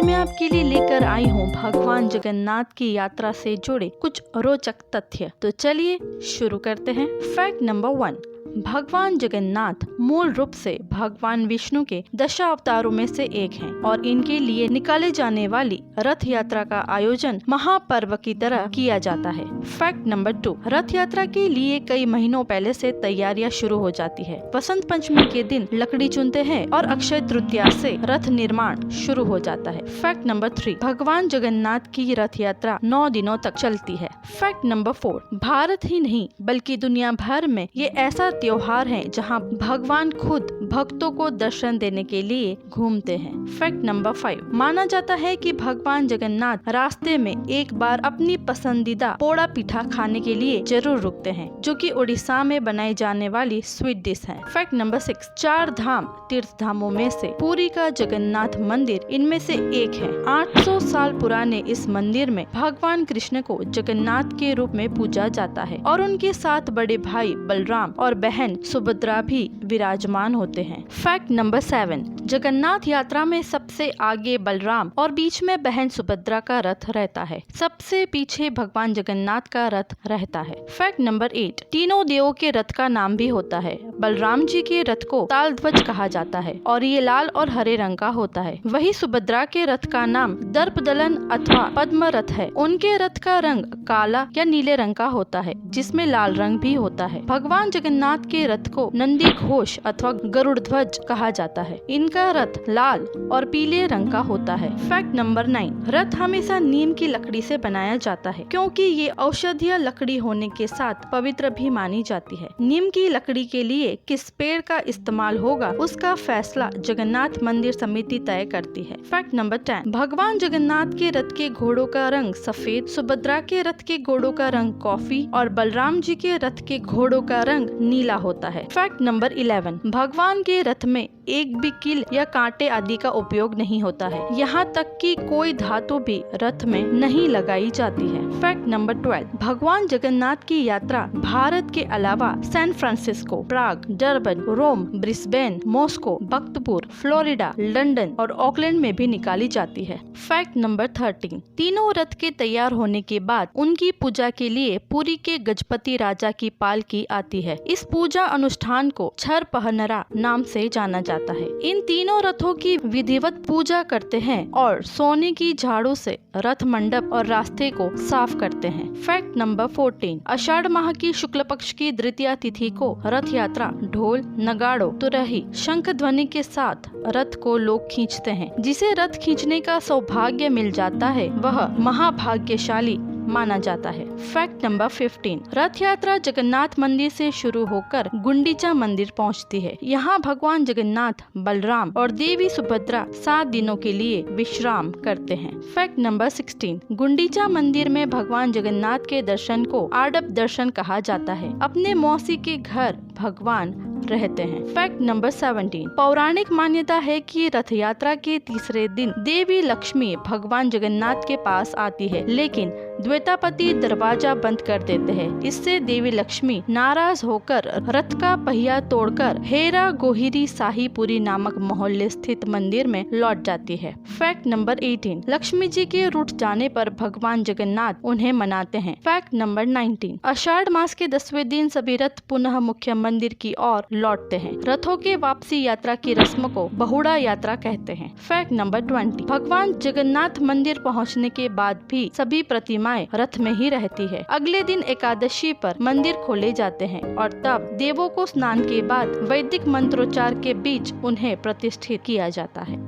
आज मैं आपके लिए लेकर आई हूँ भगवान जगन्नाथ की यात्रा से जुड़े कुछ रोचक तथ्य। तो चलिए शुरू करते हैं। फैक्ट नंबर 1, भगवान जगन्नाथ मूल रूप से भगवान विष्णु के दशावतारों में से एक हैं और इनके लिए निकाले जाने वाली रथ यात्रा का आयोजन महापर्व की तरह किया जाता है। फैक्ट नंबर 2, रथ यात्रा के लिए कई महीनों पहले से तैयारियां शुरू हो जाती है। वसंत पंचमी के दिन लकड़ी चुनते हैं और अक्षय तृतीया से रथ निर्माण शुरू हो जाता है। फैक्ट नंबर 3, भगवान जगन्नाथ की रथ यात्रा 9 दिनों तक चलती है। फैक्ट नंबर 4, भारत ही नहीं बल्कि दुनिया भर में ये ऐसा त्योहार है जहां भगवान खुद भक्तों को दर्शन देने के लिए घूमते हैं। फैक्ट नंबर 5, माना जाता है कि भगवान जगन्नाथ रास्ते में एक बार अपनी पसंदीदा पोड़ा पिठा खाने के लिए जरूर रुकते हैं, जो कि उड़ीसा में बनाई जाने वाली स्वीट डिश है। फैक्ट नंबर 6, 4 धाम तीर्थ धामों में से पुरी का जगन्नाथ मंदिर इनमें से एक है। 800 साल पुराने इस मंदिर में भगवान कृष्ण को जगन्नाथ के रूप में पूजा जाता है और उनके साथ बड़े भाई बलराम और बहन सुभद्रा भी विराजमान होते हैं। फैक्ट नंबर 7, जगन्नाथ यात्रा में सबसे आगे बलराम और बीच में बहन सुभद्रा का रथ रहता है। सबसे पीछे भगवान जगन्नाथ का रथ रहता है। फैक्ट नंबर 8, तीनों देवों के रथ का नाम भी होता है। बलराम जी के रथ को तालध्वज कहा जाता है और ये लाल और हरे रंग का होता है। वही सुभद्रा के रथ का नाम दर्पदलन अथवा पद्म रथ है। उनके रथ का रंग काला या नीले रंग का होता है, जिसमें लाल रंग भी होता है। भगवान जगन्नाथ के रथ को नंदी घोष अथवा गरुड़ ध्वज कहा जाता है। इनका रथ लाल और पीले रंग का होता है। फैक्ट नंबर 9, रथ हमेशा नीम की लकड़ी से बनाया जाता है क्योंकि ये औषधीय लकड़ी होने के साथ पवित्र भी मानी जाती है। नीम की लकड़ी के लिए किस पेड़ का इस्तेमाल होगा उसका फैसला जगन्नाथ मंदिर समिति तय करती है। फैक्ट नंबर 10, भगवान जगन्नाथ के रथ के घोड़ों का रंग सफेद, सुभद्रा के रथ के घोड़ों का रंग कॉफी और बलराम जी के रथ के घोड़ों का रंग नीला होता है। फैक्ट नंबर 11, भगवान के रथ में एक भी कील या कांटे आदि का उपयोग नहीं होता है। यहाँ तक कि कोई धातु भी रथ में नहीं लगाई जाती है। फैक्ट नंबर 12, भगवान जगन्नाथ की यात्रा भारत के अलावा सैन फ्रांसिस्को, प्राग, डरबन, रोम, ब्रिस्बेन, मॉस्को, बख्तपुर, फ्लोरिडा, लंदन और ऑकलैंड में भी निकाली जाती है। फैक्ट नंबर 13, तीनों रथ के तैयार होने के बाद उनकी पूजा के लिए पुरी के गजपति राजा की पालकी आती है। इस पूजा अनुष्ठान को छर पहनरा नाम से जाना जाता है। इन तीनों रथों की विधिवत पूजा करते हैं और सोने की झाड़ू से रथ मंडप और रास्ते को साफ करते हैं। फैक्ट नंबर 14, आषाढ़ माह की शुक्ल पक्ष की द्वितीया तिथि को रथ यात्रा ढोल, नगाड़ों, तुरही, शंख ध्वनि के साथ रथ को लोग खींचते हैं। जिसे रथ खींचने का सौभाग्य मिल जाता है वह महाभाग्यशाली माना जाता है। फैक्ट नंबर 15, रथ यात्रा जगन्नाथ मंदिर से शुरू होकर गुंडीचा मंदिर पहुंचती है। यहाँ भगवान जगन्नाथ, बलराम और देवी सुभद्रा 7 दिनों के लिए विश्राम करते हैं। फैक्ट नंबर 16, गुंडीचा मंदिर में भगवान जगन्नाथ के दर्शन को आड़प दर्शन कहा जाता है। अपने मौसी के घर भगवान रहते हैं। फैक्ट नंबर 17, पौराणिक मान्यता है कि रथ यात्रा के तीसरे दिन देवी लक्ष्मी भगवान जगन्नाथ के पास आती है, लेकिन द्वैतापति दरवाजा बंद कर देते हैं। इससे देवी लक्ष्मी नाराज होकर रथ का पहिया तोड़कर हेरा गोहिरी साहीपुरी नामक मोहल्ले स्थित मंदिर में लौट जाती है। फैक्ट नंबर 18, लक्ष्मी जी के रूठ जाने पर भगवान जगन्नाथ उन्हें मनाते हैं। फैक्ट नंबर 19, आषाढ़ मास के 10वें दिन सभी रथ पुनः मुख्य मंदिर की ओर लौटते हैं। रथों के वापसी यात्रा की रस्म को बहुड़ा यात्रा कहते हैं। फैक्ट नंबर 20, भगवान जगन्नाथ मंदिर पहुंचने के बाद भी सभी प्रतिमाएं रथ में ही रहती है। अगले दिन एकादशी पर मंदिर खोले जाते हैं और तब देवों को स्नान के बाद वैदिक मंत्रोच्चार के बीच उन्हें प्रतिष्ठित किया जाता है।